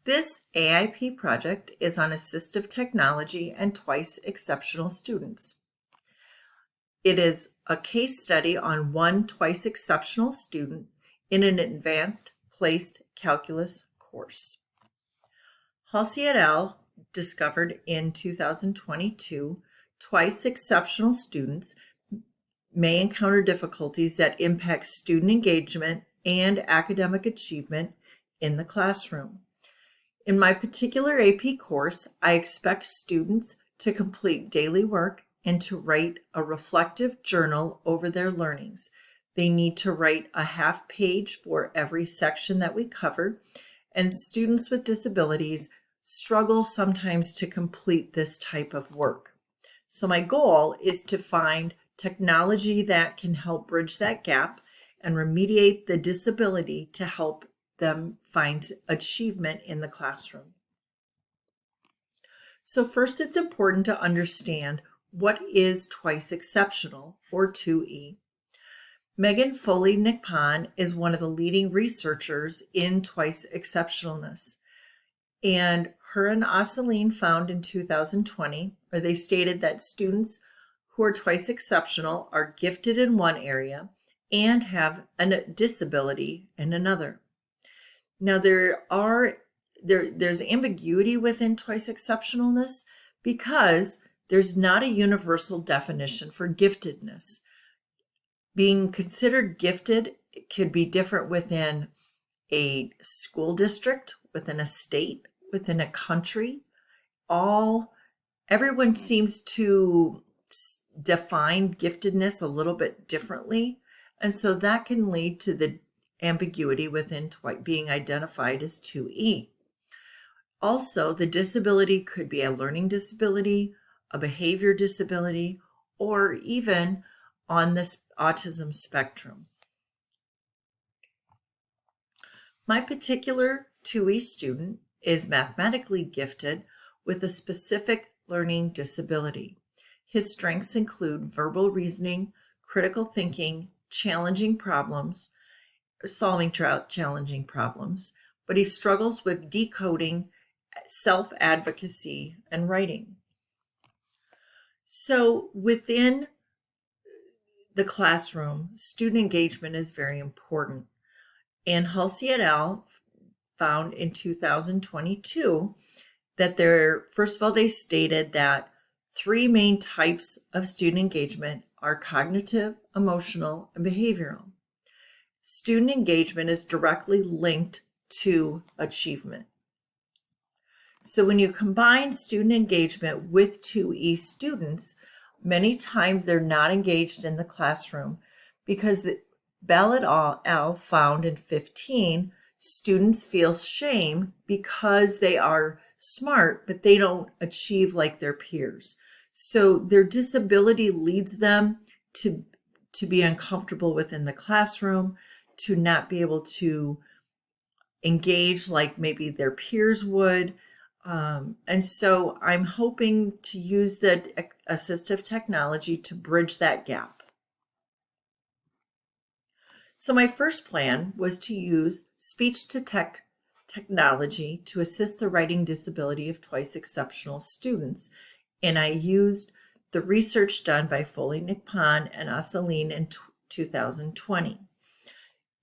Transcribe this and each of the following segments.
This AIP project is on assistive technology and twice exceptional students. It is a case study on one twice exceptional student in an advanced placed calculus course. Halsey et al. Discovered in 2022 twice exceptional students may encounter difficulties that impact student engagement and academic achievement in the classroom. In my particular AP course, I expect students to complete daily work and to write a reflective journal over their learnings. They need to write a half page for every section that we cover, and students with disabilities struggle sometimes to complete this type of work. So my goal is to find technology that can help bridge that gap and remediate the disability to help them find achievement in the classroom. So first, it's important to understand what is twice exceptional, or 2E. Megan Foley-Nickpon is one of the leading researchers in twice exceptionalness. And her and Aseline found in 2020, where they stated that students who are twice exceptional are gifted in one area and have a disability in another. Now there's ambiguity within twice exceptionalness because there's not a universal definition for giftedness. Being considered gifted could be different within a school district, within a state, within a country. Everyone seems to define giftedness a little bit differently, and so that can lead to the ambiguity within being identified as 2E. Also, the disability could be a learning disability, a behavior disability, or even on this autism spectrum. My particular 2E student is mathematically gifted with a specific learning disability. His strengths include verbal reasoning, critical thinking, solving challenging problems, but he struggles with decoding, self-advocacy, and writing. So within the classroom, student engagement is very important. And Halsey et al. Found in 2022 that first of all, they stated that 3 main types of student engagement are cognitive, emotional, and behavioral. Student engagement is directly linked to achievement. So when you combine student engagement with 2E students, many times they're not engaged in the classroom because Bell et al. Found in 15 students feel shame because they are smart, but they don't achieve like their peers. So their disability leads them to be uncomfortable within the classroom, to not be able to engage like maybe their peers would. And so I'm hoping to use the assistive technology to bridge that gap. So my first plan was to use speech-to-text technology to assist the writing disability of twice exceptional students. And I used the research done by Foley-Nickpon and Aseline in 2020.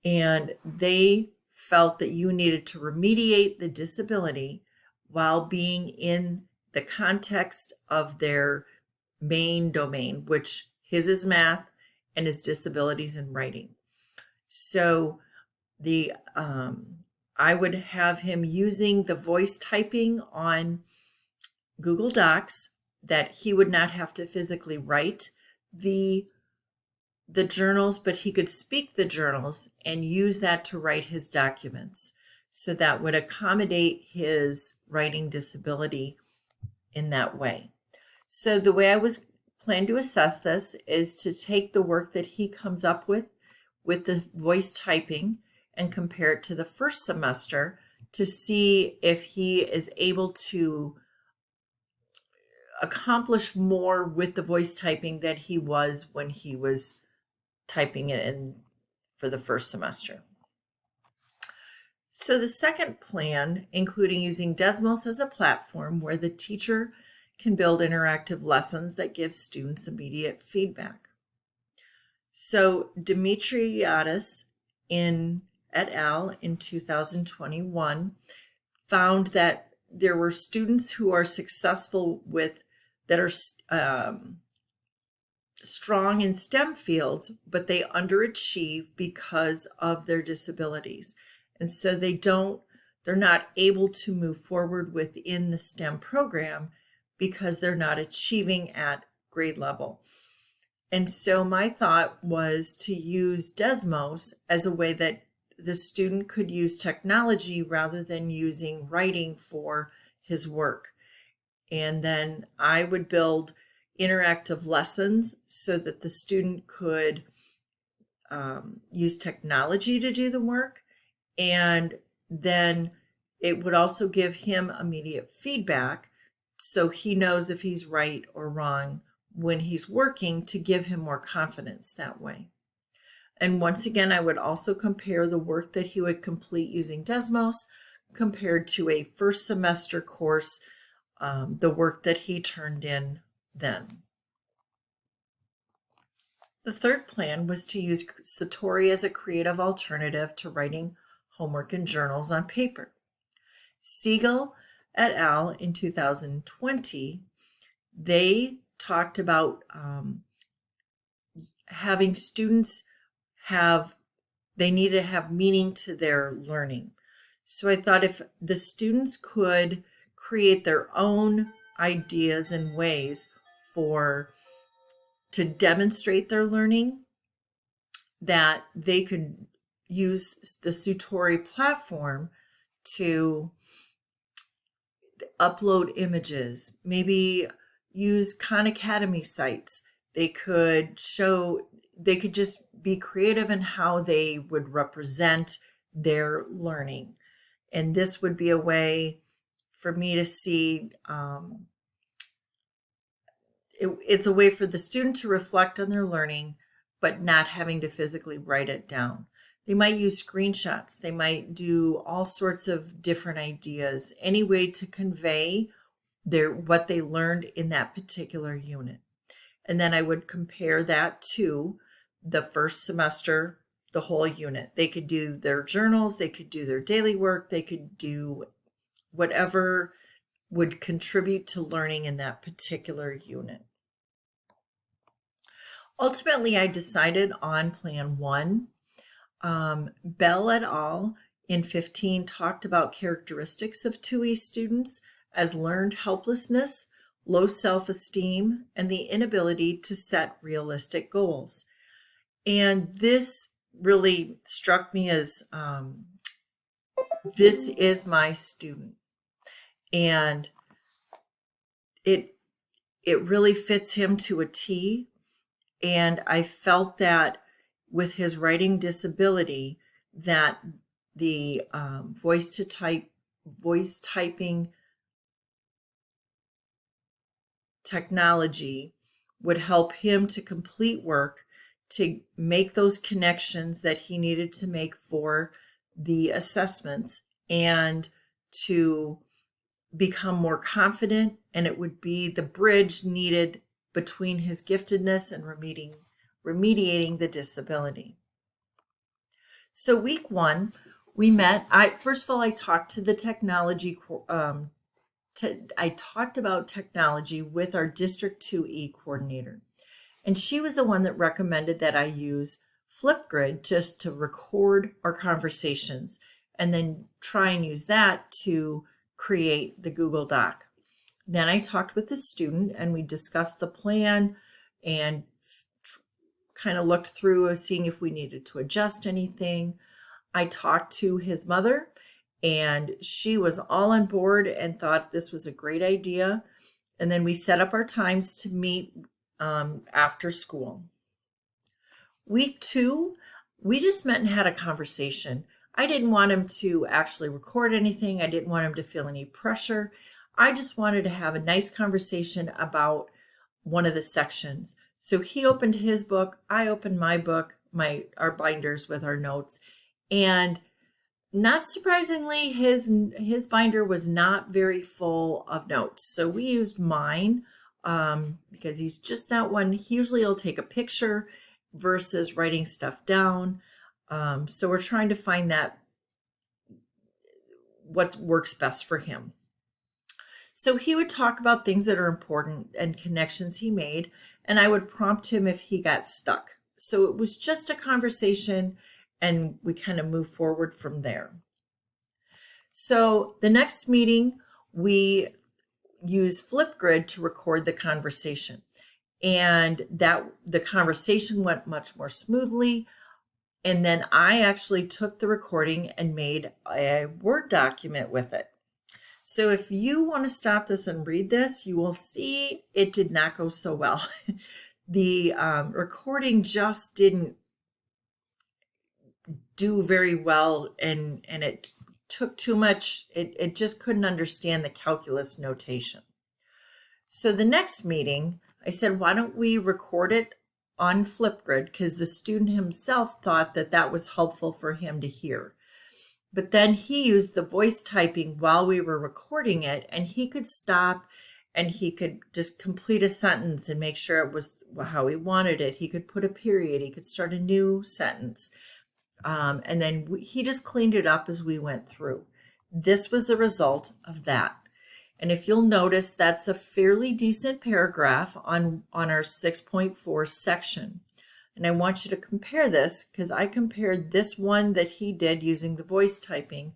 And they felt that you needed to remediate the disability while being in the context of their main domain, which his is math and his disabilities in writing. So I would have him using the voice typing on Google Docs, that he would not have to physically write the journals, but he could speak the journals and use that to write his documents. So that would accommodate his writing disability in that way. So the way I was planned to assess this is to take the work that he comes up with the voice typing and compare it to the first semester to see if he is able to accomplish more with the voice typing than he was when he was typing it in for the first semester. So the second plan, including using Desmos as a platform where the teacher can build interactive lessons that give students immediate feedback. So Dimitriadis et al. In 2021 found that there were students who are successful that are strong in STEM fields, but they underachieve because of their disabilities. And so they're not able to move forward within the STEM program because they're not achieving at grade level. And so my thought was to use Desmos as a way that the student could use technology rather than using writing for his work. And then I would build interactive lessons so that the student could use technology to do the work. And then it would also give him immediate feedback so he knows if he's right or wrong when he's working, to give him more confidence that way. And once again, I would also compare the work that he would complete using Desmos compared to a first semester course, the work that he turned in then. The third plan was to use Satori as a creative alternative to writing homework and journals on paper. Siegel et al. In 2020, they talked about having students they need to have meaning to their learning. So I thought if the students could create their own ideas and ways to demonstrate their learning, that they could use the Satori platform to upload images, maybe use Khan Academy sites. They could just be creative in how they would represent their learning. And this would be a way for me to see, it's a way for the student to reflect on their learning, but not having to physically write it down. They might use screenshots. They might do all sorts of different ideas, any way to convey what they learned in that particular unit. And then I would compare that to the first semester, the whole unit. They could do their journals, they could do their daily work, they could do whatever would contribute to learning in that particular unit. Ultimately, I decided on Plan 1. Bell et al. In 2015 talked about characteristics of 2E students as learned helplessness, low self-esteem, and the inability to set realistic goals. And this really struck me as, this is my student. And it really fits him to a T. And I felt that with his writing disability, that the voice typing technology would help him to complete work, to make those connections that he needed to make for the assessments, and to become more confident. And it would be the bridge needed between his giftedness and remediating the disability. So week 1, we met. First of all, I talked to the technology. I talked about technology with our District 2E coordinator, and she was the one that recommended that I use Flipgrid just to record our conversations, and then try and use that to create the Google Doc. Then I talked with the student, and we discussed the plan and kind of looked through seeing if we needed to adjust anything. I talked to his mother, and she was all on board and thought this was a great idea. And then we set up our times to meet after school. Week 2, we just met and had a conversation. I didn't want him to actually record anything. I didn't want him to feel any pressure. I just wanted to have a nice conversation about one of the sections. So he opened his book, I opened my book, our binders with our notes, and Not surprisingly, his binder was not very full of notes. So we used mine because he's just not one. He usually will take a picture versus writing stuff down. So we're trying to find that what works best for him. So he would talk about things that are important and connections he made, and I would prompt him if he got stuck. So it was just a conversation, and we kind of moved forward from there. So the next meeting, we use Flipgrid to record the conversation. And that the conversation went much more smoothly. And then I actually took the recording and made a Word document with it. So if you want to stop this and read this, you will see it did not go so well. The recording just didn't do very well, and it took too much. It just couldn't understand the calculus notation. So the next meeting, I said, why don't we record it on Flipgrid? Because the student himself thought that that was helpful for him to hear. But then he used the voice typing while we were recording it, and he could stop and he could just complete a sentence and make sure it was how he wanted it. He could put a period, he could start a new sentence. And then he just cleaned it up as we went through. This was the result of that. And if you'll notice, that's a fairly decent paragraph on our 6.4 section. And I want you to compare this because I compared this one that he did using the voice typing.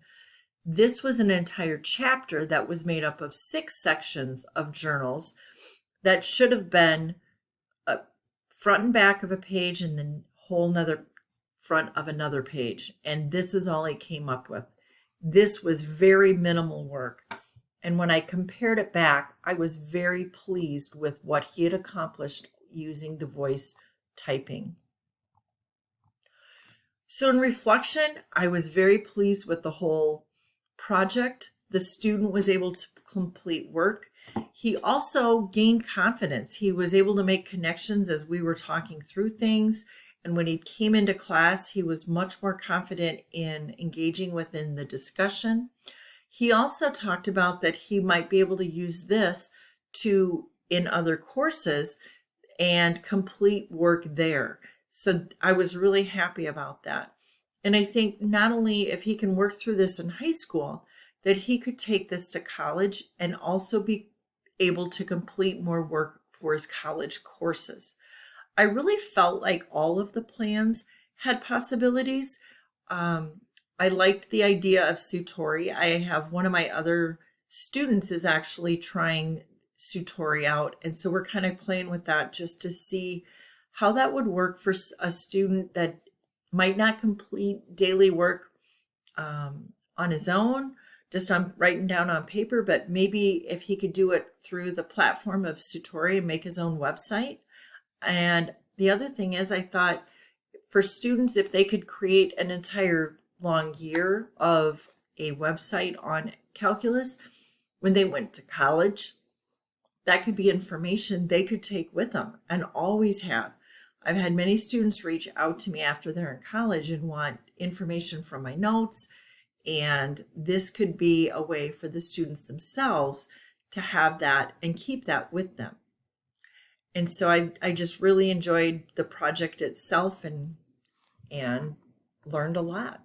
This was an entire chapter that was made up of 6 sections of journals that should have been a front and back of a page and then whole nother front of another page. And this is all he came up with. This was very minimal work. And when I compared it back, I was very pleased with what he had accomplished using the voice typing. So in reflection, I was very pleased with the whole project. The student was able to complete work. He also gained confidence. He was able to make connections as we were talking through things. And when he came into class, he was much more confident in engaging within the discussion. He also talked about that he might be able to use this in other courses and complete work there. So I was really happy about that. And I think not only if he can work through this in high school, that he could take this to college and also be able to complete more work for his college courses. I really felt like all of the plans had possibilities. I liked the idea of Sutori. I have one of my other students is actually trying Sutori out. And so we're kind of playing with that just to see how that would work for a student that might not complete daily work on his own, just on writing down on paper, but maybe if he could do it through the platform of Sutori and make his own website. And the other thing is, I thought for students, if they could create an entire long year of a website on calculus, when they went to college, that could be information they could take with them and always have. I've had many students reach out to me after they're in college and want information from my notes, and this could be a way for the students themselves to have that and keep that with them. And so I just really enjoyed the project itself and learned a lot.